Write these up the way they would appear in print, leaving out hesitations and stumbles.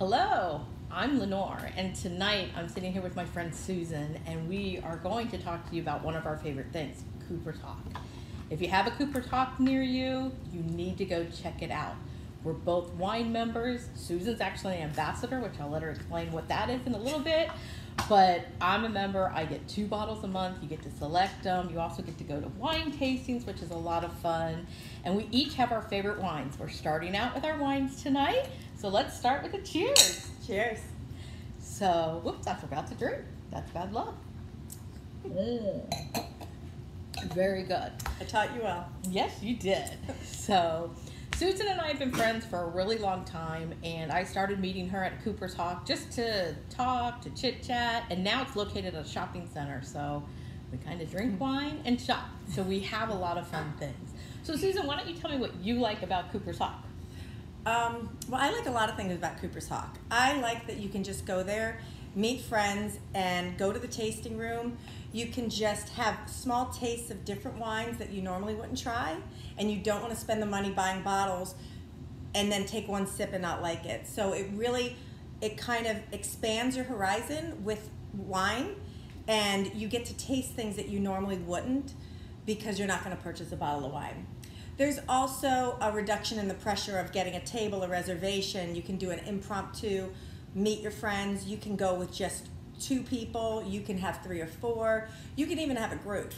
Hello, I'm Lenore, and tonight I'm sitting here with my friend Susan, and we are going to talk to you about one of our favorite things, Cooper Talk. If you have a Cooper Talk near you, you need to go check it out. We're both wine members. Susan's actually an ambassador, which I'll let her explain what that is in a little bit. But I'm a member. I get 2 bottles a month. You get to select them. You also get to go to wine tastings, which is a lot of fun. And we each have our favorite wines. We're starting out with our wines tonight. So let's start with a cheers. Cheers. So, whoops, I forgot to drink. That's bad luck. Very good. I taught you well. Yes, you did. So, Susan and I have been friends for a really long time, and I started meeting her at Cooper Talk just to talk, to chit-chat, and now it's located at a shopping center, so we kind of drink wine and shop. So we have a lot of fun things. So, Susan, why don't you tell me what you like about Cooper Talk? Well, I like a lot of things about Cooper's Hawk. I like that you can just go there, meet friends, and go to the tasting room. You can just have small tastes of different wines that you normally wouldn't try, and you don't want to spend the money buying bottles and then take one sip and not like it. So it kind of expands your horizon with wine, and you get to taste things that you normally wouldn't because you're not going to purchase a bottle of wine. There's also a reduction in the pressure of getting a table, a reservation. You can do an impromptu, meet your friends. You can go with just 2 people. You can have 3 or 4. You can even have a group.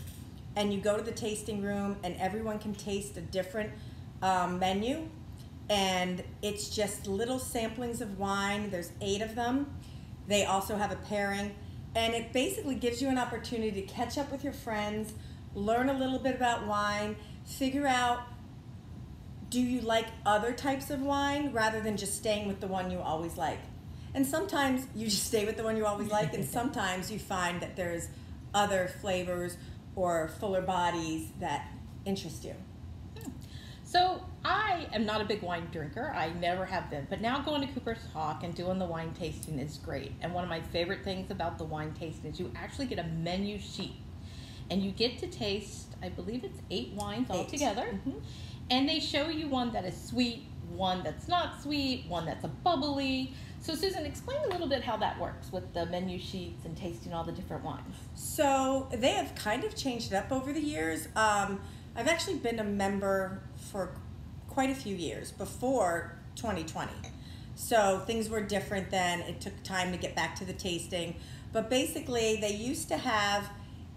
And you go to the tasting room, and everyone can taste a different menu. And it's just little samplings of wine. There's 8 of them. They also have a pairing. And it basically gives you an opportunity to catch up with your friends, learn a little bit about wine, figure out, do you like other types of wine rather than just staying with the one you always like? And sometimes you just stay with the one you always like, and sometimes you find that there's other flavors or fuller bodies that interest you. So I am not a big wine drinker. I never have been. But now going to Cooper's Hawk and doing the wine tasting is great. And one of my favorite things about the wine tasting is you actually get a menu sheet. And you get to taste, I believe it's 8 wines altogether. Mm-hmm. And they show you one that is sweet, one that's not sweet, one that's a bubbly. So Susan, explain a little bit how that works with the menu sheets and tasting all the different wines. So they have kind of changed it up over the years. I've actually been a member for quite a few years, before 2020. So things were different then. It took time to get back to the tasting. But basically, they used to have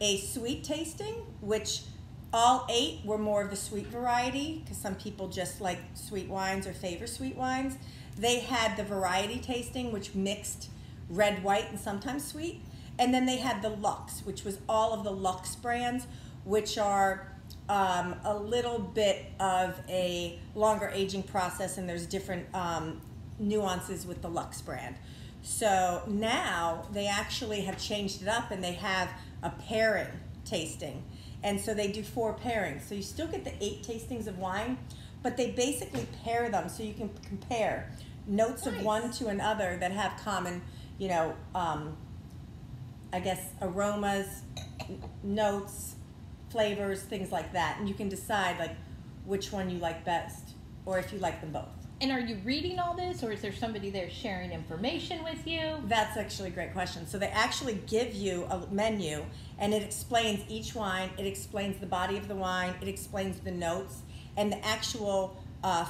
a sweet tasting, which all 8 were more of the sweet variety, because some people just like sweet wines or favor sweet wines. They had the variety tasting, which mixed red, white, and sometimes sweet. And then they had the Luxe, which was all of the Luxe brands, which are a little bit of a longer aging process, and there's different nuances with the Luxe brand. So now they actually have changed it up, and they have a pairing tasting. And so they do 4 pairings. So you still get the 8 tastings of wine, but they basically pair them so you can compare notes of one to another that have common, I guess, aromas, notes, flavors, things like that. And you can decide like which one you like best, or if you like them both. And are you reading all this, or is there somebody there sharing information with you? That's actually a great question. So they actually give you a menu, and it explains each wine, it explains the body of the wine, it explains the notes, and the actual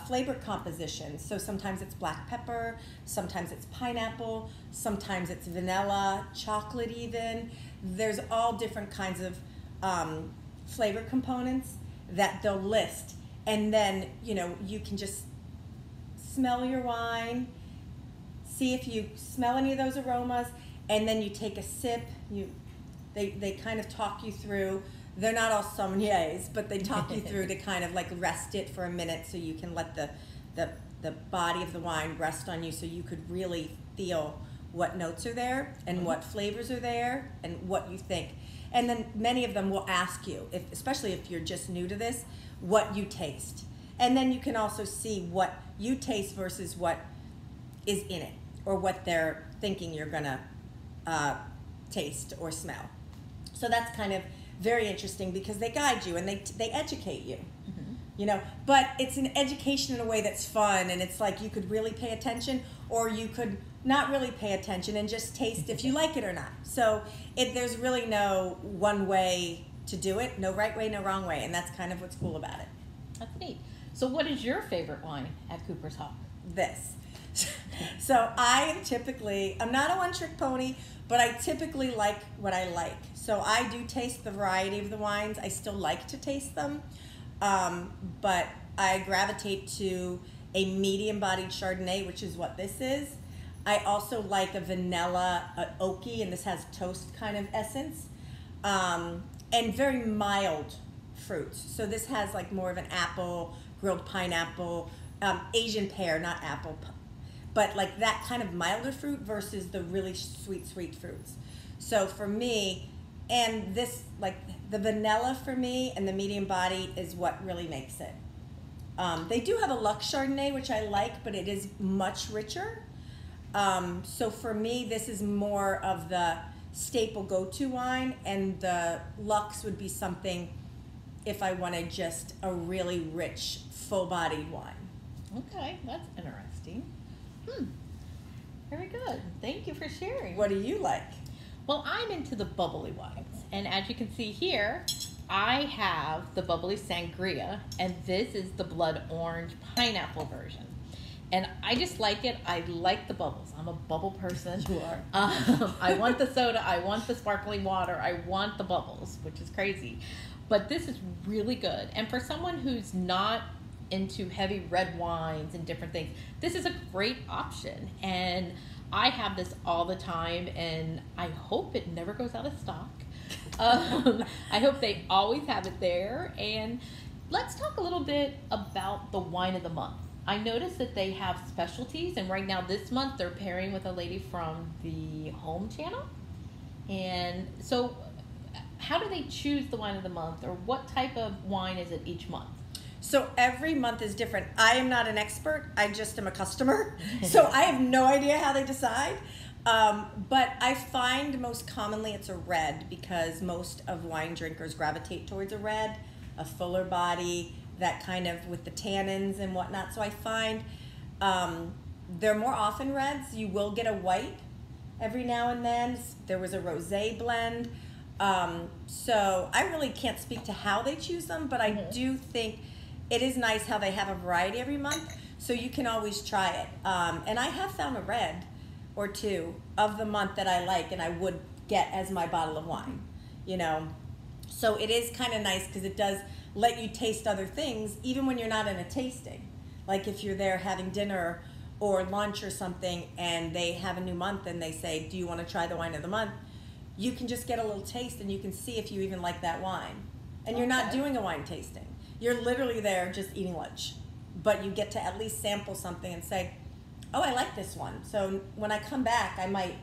flavor composition. So sometimes it's black pepper, sometimes it's pineapple, sometimes it's vanilla, chocolate even. There's all different kinds of flavor components that they'll list. And then, you can just smell your wine, see if you smell any of those aromas, and then you take a sip. They kind of talk you through. They're not all sommeliers, but they talk you through to kind of like rest it for a minute, so you can let the body of the wine rest on you, so you could really feel what notes are there and what flavors are there and what you think. And then many of them will ask you, especially if you're just new to this, what you taste. And then you can also see what you taste versus what is in it, or what they're thinking you're gonna taste or smell. So that's kind of very interesting, because they guide you and they educate you. you know, but it's an education in a way that's fun, and it's like you could really pay attention, or you could not really pay attention and just taste if you like it or not. So there's really no one way to do it, no right way, no wrong way, and that's kind of what's cool about it. That's neat. So what is your favorite wine at Cooper's Hawk? This. So I'm not a one-trick pony, but I typically like what I like. So I do taste the variety of the wines. I still like to taste them, but I gravitate to a medium-bodied Chardonnay, which is what this is. I also like a vanilla, oaky, and this has toast kind of essence, and very mild fruits. So this has like more of an apple, grilled pineapple, Asian pear, not apple, but like that kind of milder fruit versus the really sweet fruits. So for me, and this, like the vanilla for me and the medium body is what really makes it. They do have a Lux Chardonnay, which I like, but it is much richer. So for me, this is more of the staple go-to wine, and the Lux would be something if I wanted just a really rich, full-bodied wine. Okay, that's interesting. Very good. Thank you for sharing. What do you like? Well, I'm into the bubbly wines, and as you can see here, I have the bubbly sangria, and this is the blood orange pineapple version. And I just like it. I like the bubbles. I'm a bubble person. You are. I want the soda. I want the sparkling water. I want the bubbles, which is crazy. But this is really good. And for someone who's not into heavy red wines and different things, this is a great option. And I have this all the time, and I hope it never goes out of stock. I hope they always have it there. And let's talk a little bit about the wine of the month. I noticed that they have specialties, and right now this month they're pairing with a lady from the Home Channel. And so how do they choose the wine of the month, or what type of wine is it each month? So every month is different. I am not an expert. I just am a customer. So I have no idea how they decide. But I find most commonly it's a red, because most of wine drinkers gravitate towards a red, a fuller body, that kind of with the tannins and whatnot. So I find they're more often reds. You will get a white every now and then. There was a rosé blend. So I really can't speak to how they choose them, but I do think it is nice how they have a variety every month, so you can always try it. And I have found a red or two of the month that I like, and I would get as my bottle of wine, you know. So it is kind of nice because it does let you taste other things even when you're not in a tasting. Like if you're there having dinner or lunch or something and they have a new month and they say, do you want to try the wine of the month? You can just get a little taste and you can see if you even like that wine. And you're not doing a wine tasting. You're literally there just eating lunch. But you get to at least sample something and say, oh, I like this one. So when I come back, I might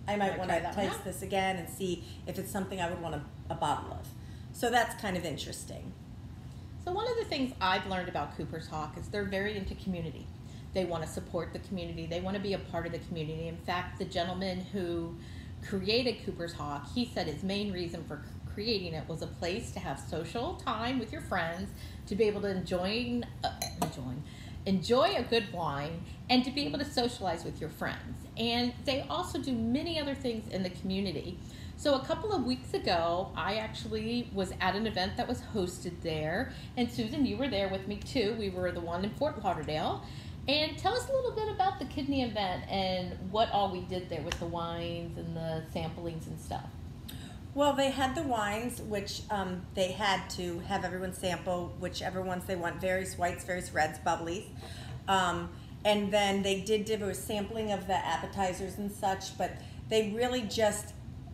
want to taste this again and see if it's something I would want a bottle of. So that's kind of interesting. So one of the things I've learned about Cooper's Hawk is they're very into community. They want to support the community. They want to be a part of the community. In fact, the gentleman who created Cooper's Hawk, he said his main reason for creating it was a place to have social time with your friends, to be able to enjoy a good wine, and to be able to socialize with your friends. And they also do many other things in the community. So a couple of weeks ago, I actually was at an event that was hosted there. And Susan, you were there with me too. We were the one in Fort Lauderdale. And tell us a little bit about the kidney event and what all we did there with the wines and the samplings and stuff. Well, they had the wines, which they had to have everyone sample whichever ones they want, various whites, various reds, bubblies. And then they did a sampling of the appetizers and such, but they really just,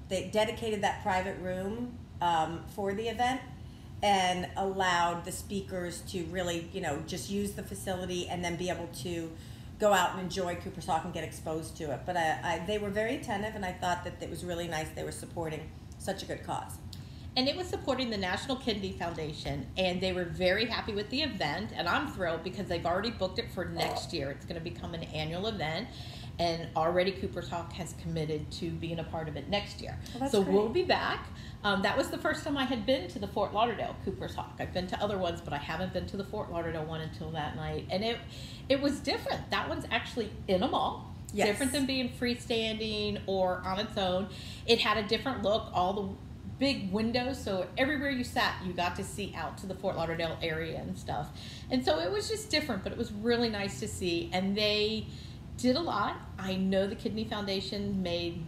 they dedicated that private room for the event and allowed the speakers to really, you know, just use the facility and then be able to go out and enjoy Cooper's Hawk and get exposed to it. But they were very attentive, and I thought that it was really nice they were supporting such a good cause. And it was supporting the National Kidney Foundation, and they were very happy with the event, and I'm thrilled because they've already booked it for next year. It's going to become an annual event, and already Cooper Talk has committed to being a part of it next year. Well, that's so great. we'll be back. That was the first time I had been to the Fort Lauderdale Cooper Talk. I've been to other ones, but I haven't been to the Fort Lauderdale one until that night. And it was different. That one's actually in a mall. Yes. Different than being freestanding or on its own. It had a different look. All the big windows, so everywhere you sat, you got to see out to the Fort Lauderdale area and stuff. And so it was just different, but it was really nice to see. And they did a lot. I know the Kidney Foundation made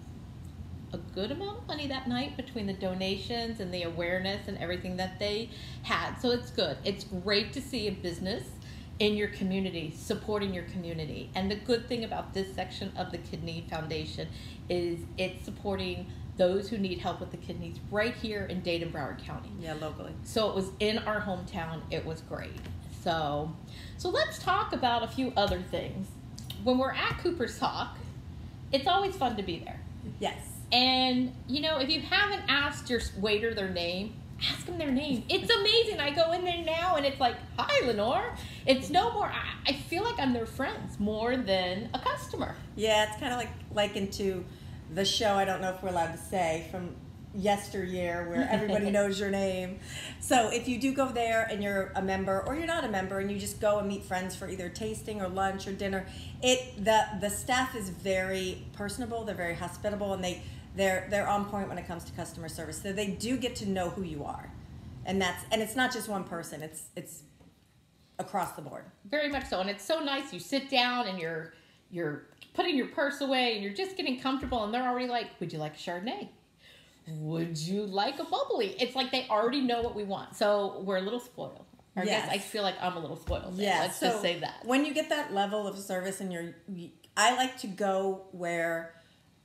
a good amount of money that night between the donations and the awareness and everything that they had. So it's good. It's great to see a business in your community supporting your community. And the good thing about this section of the Kidney Foundation is it's supporting those who need help with the kidneys right here in Dade and Broward County. Yeah, locally. So it was in our hometown. It was great. So let's talk about a few other things. When we're at Cooper's Talk, it's always fun to be there. Yes. And, you know, if you haven't asked your waiter their name, ask them their name. It's amazing. I go in there now and it's like, hi, Lenore. It's no more, I feel like I'm their friends more than a customer. Yeah, it's kind of like into the show, I don't know if we're allowed to say, from yesteryear where everybody knows your name. So if you do go there and you're a member or you're not a member and you just go and meet friends for either tasting or lunch or dinner, the staff is very personable, they're very hospitable, and they're on point when it comes to customer service. So they do get to know who you are. And it's not just one person, it's across the board. Very much so. And it's so nice. You sit down and you're putting your purse away and you're just getting comfortable and they're already like, would you like a Chardonnay? Would you like a bubbly? It's like they already know what we want. So we're a little spoiled. I guess I feel like I'm a little spoiled. Yeah, Let's just say that. When you get that level of service and I like to go where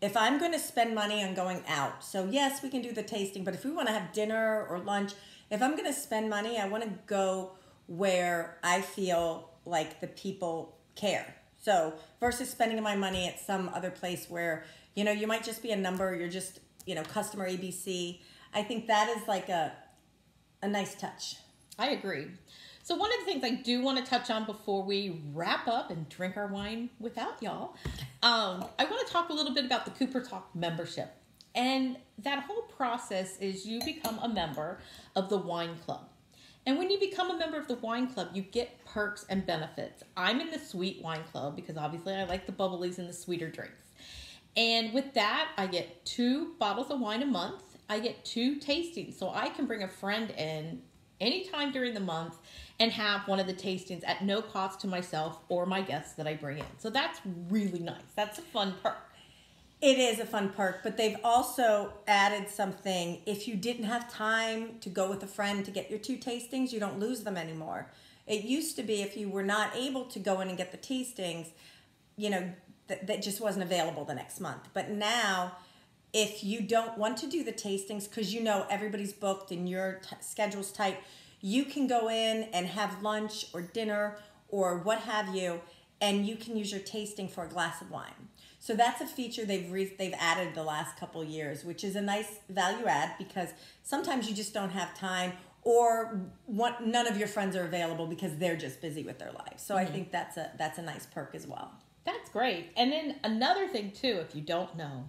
if I'm going to spend money on going out, so yes, we can do the tasting, but if we want to have dinner or lunch, if I'm going to spend money, I want to go where I feel like the people care. So versus spending my money at some other place where, you know, you might just be a number, you're just, you know, customer ABC. I think that is like a nice touch. I agree. So one of the things I do want to touch on before we wrap up and drink our wine without y'all, I want to talk a little bit about the Cooper Talk membership. And that whole process is you become a member of the wine club. And when you become a member of the wine club, you get perks and benefits. I'm in the sweet wine club because obviously I like the bubblies and the sweeter drinks. And with that, I get 2 bottles of wine a month. I get 2 tastings. So I can bring a friend in anytime during the month and have one of the tastings at no cost to myself or my guests that I bring in. So that's really nice. That's a fun perk. It is a fun perk, but they've also added something. If you didn't have time to go with a friend to get your 2 tastings, you don't lose them anymore. It used to be if you were not able to go in and get the tastings, you know, that just wasn't available the next month. But now, if you don't want to do the tastings because you know everybody's booked and your schedule's tight, you can go in and have lunch or dinner or what have you, and you can use your tasting for a glass of wine. So that's a feature they've added the last couple of years, which is a nice value add because sometimes you just don't have time or none of your friends are available because they're just busy with their lives. So I think that's a nice perk as well. That's great. And then another thing too, if you don't know,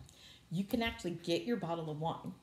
you can actually get your bottle of wine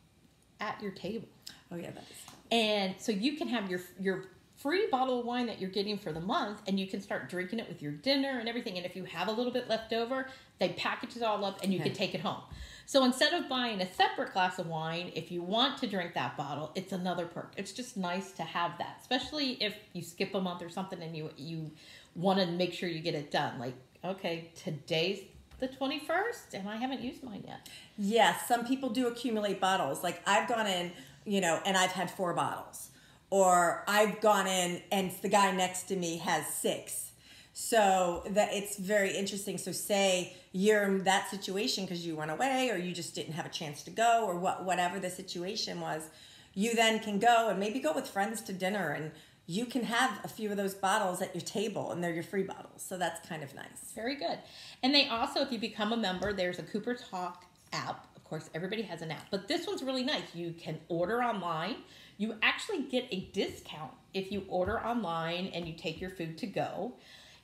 at your table. Oh yeah, that is. And so you can have your free bottle of wine that you're getting for the month, and you can start drinking it with your dinner and everything. And if you have a little bit left over, they package it all up and you can take it home. So instead of buying a separate glass of wine, if you want to drink that bottle, it's another perk. It's just nice to have that, especially if you skip a month or something and you want to make sure you get it done. Like, okay, today's the 21st and I haven't used mine yet. Yes, some people do accumulate bottles. Like I've gone in, you know, and I've had 4 bottles. Or I've gone in and the guy next to me has 6. So that it's very interesting. So say you're in that situation because you went away or you just didn't have a chance to go or whatever the situation was, you then can go and maybe go with friends to dinner and you can have a few of those bottles at your table and they're your free bottles. So that's kind of nice. Very good. And they also, if you become a member, there's a Cooper Talk app. Of course, everybody has an app, but this one's really nice. You can order online. You actually get a discount if you order online and you take your food to go.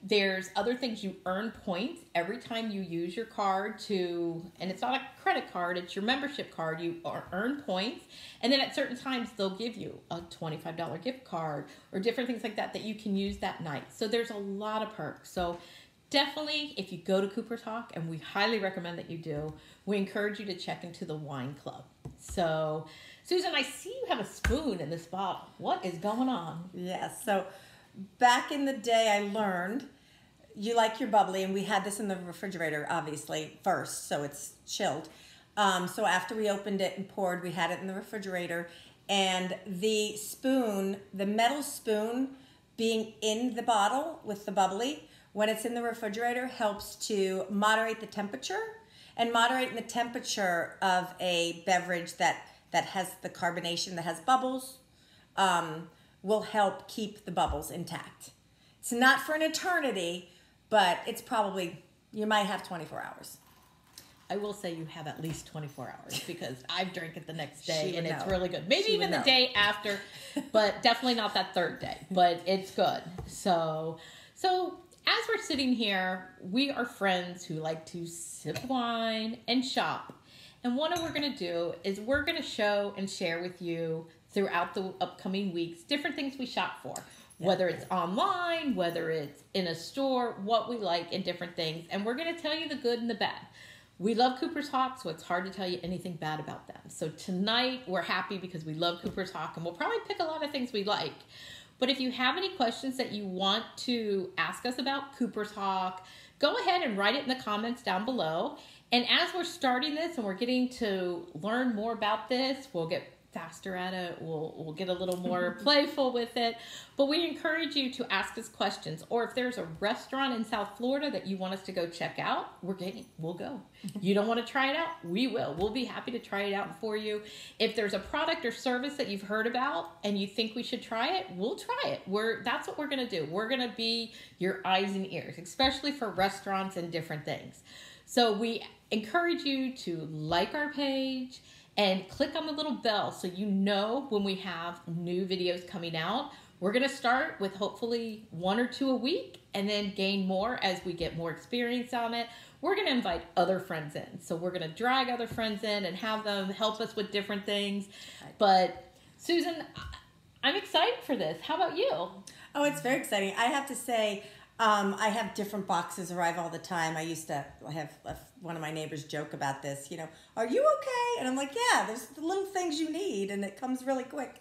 There's other things. You earn points every time you use your card to, and it's not a credit card, it's your membership card. You earn points. And then at certain times, they'll give you a $25 gift card or different things like that you can use that night. So there's a lot of perks. So definitely, if you go to Cooper Talk, and we highly recommend that you do, we encourage you to check into the wine club. So, Susan, I see you have a spoon in this bottle. What is going on? Yes. So back in the day, I learned you like your bubbly, and we had this in the refrigerator, obviously, first, so it's chilled. So after we opened it and poured, we had it in the refrigerator, and the spoon, the metal spoon being in the bottle with the bubbly, when it's in the refrigerator, helps to moderate the temperature, and moderating the temperature of a beverage that has the carbonation, that has bubbles, will help keep the bubbles intact. It's not for an eternity, but it's probably, you might have 24 hours. I will say you have at least 24 hours because I've drank it the next day and it's know. really good. Maybe She even would the know. day after, but definitely not that third day, but it's good. So as we're sitting here, we are friends who like to sip wine and shop. And what we're going to do is we're going to show and share with you throughout the upcoming weeks different things we shop for. Whether it's online, whether it's in a store, what we like and different things. And we're going to tell you the good and the bad. We love Cooper's Hawk, so it's hard to tell you anything bad about them. So tonight, we're happy because we love Cooper's Hawk, and we'll probably pick a lot of things we like. But if you have any questions that you want to ask us about Cooper's Hawk, go ahead and write it in the comments down below. And as we're starting this and we're getting to learn more about this, we'll get faster at it. We'll get a little more playful with it. But we encourage you to ask us questions. Or if there's a restaurant in South Florida that you want us to go check out, we'll go. You don't want to try it out? We will. We'll be happy to try it out for you. If there's a product or service that you've heard about and you think we should try it, we'll try it. That's what we're going to do. We're going to be your eyes and ears, especially for restaurants and different things. So we encourage you to like our page and click on the little bell so you know when we have new videos coming out. We're going to start with hopefully 1 or 2 a week and then gain more as we get more experience on it. We're going to invite other friends in. So we're going to drag other friends in and have them help us with different things. But Susan, I'm excited for this. How about you? Oh, it's very exciting. I have to say, I have different boxes arrive all the time. I used to have one of my neighbors joke about this, are you okay? And I'm like, yeah, there's the little things you need, and it comes really quick.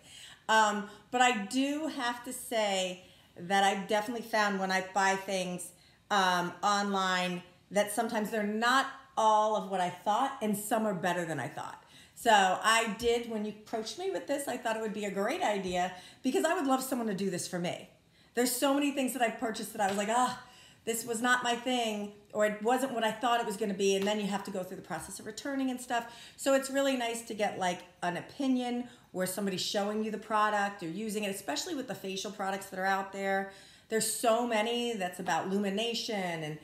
But I do have to say that I've definitely found when I buy things online that sometimes they're not all of what I thought, and some are better than I thought. So I did, when you approached me with this, I thought it would be a great idea because I would love someone to do this for me. There's so many things that I've purchased that I was like, this was not my thing, or it wasn't what I thought it was going to be, and then you have to go through the process of returning and stuff. So it's really nice to get like an opinion where somebody's showing you the product or using it, especially with the facial products that are out there. There's so many that's about lumination and,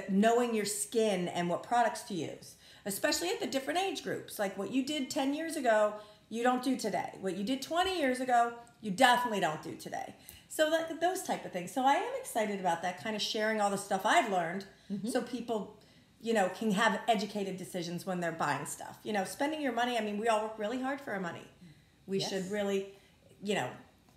knowing your skin and what products to use, especially at the different age groups. Like what you did 10 years ago, you don't do today. What you did 20 years ago, you definitely don't do today. So those type of things. So I am excited about that, kind of sharing all the stuff I've learned so people, can have educated decisions when they're buying stuff. Spending your money, we all work really hard for our money. We should really,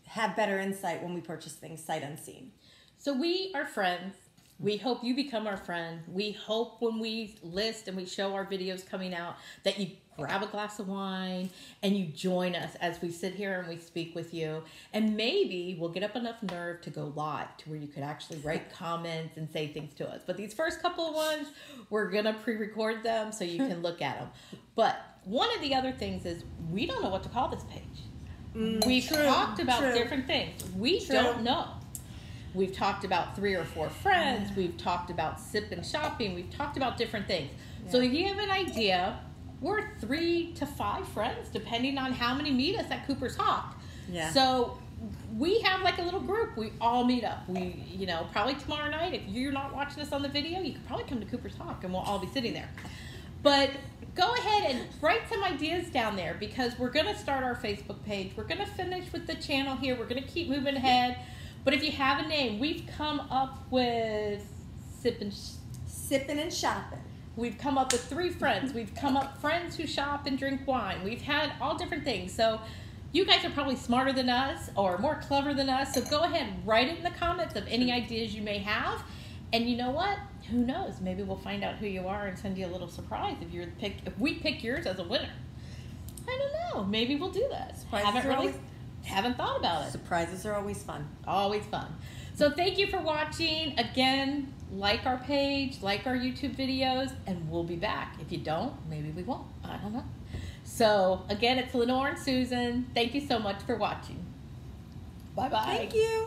have better insight when we purchase things sight unseen. So we are friends. We hope you become our friend. We hope when we list and we show our videos coming out that you grab a glass of wine and you join us as we sit here and we speak with you. And maybe we'll get up enough nerve to go live to where you could actually write comments and say things to us. But these first couple of ones, we're going to pre-record them so you can look at them. But one of the other things is we don't know what to call this page. We've talked about different things. We don't know. We've talked about 3 or 4 friends. We've talked about sip and shopping. We've talked about different things. Yeah. So if you have an idea, we're 3 to 5 friends, depending on how many meet us at Cooper's Hawk. Yeah. So we have like a little group. We all meet up. We, probably tomorrow night, if you're not watching us on the video, you could probably come to Cooper's Hawk and we'll all be sitting there. But go ahead and write some ideas down there because we're going to start our Facebook page. We're going to finish with the channel here. We're going to keep moving ahead. But if you have a name, we've come up with Sipping and shopping. We've come up with 3 friends. We've come up friends who shop and drink wine. We've had all different things. So you guys are probably smarter than us or more clever than us. So go ahead, write it in the comments of any ideas you may have. And you know what? Who knows? Maybe we'll find out who you are and send you a little surprise if we pick yours as a winner. I don't know. Maybe we'll do that. Haven't thought about it. Surprises are always fun. Always fun. So thank you for watching. Again, like our page, like our YouTube videos, and we'll be back. If you don't, maybe we won't. I don't know. So again, it's Lenor and Susan. Thank you so much for watching. Bye-bye. Thank you.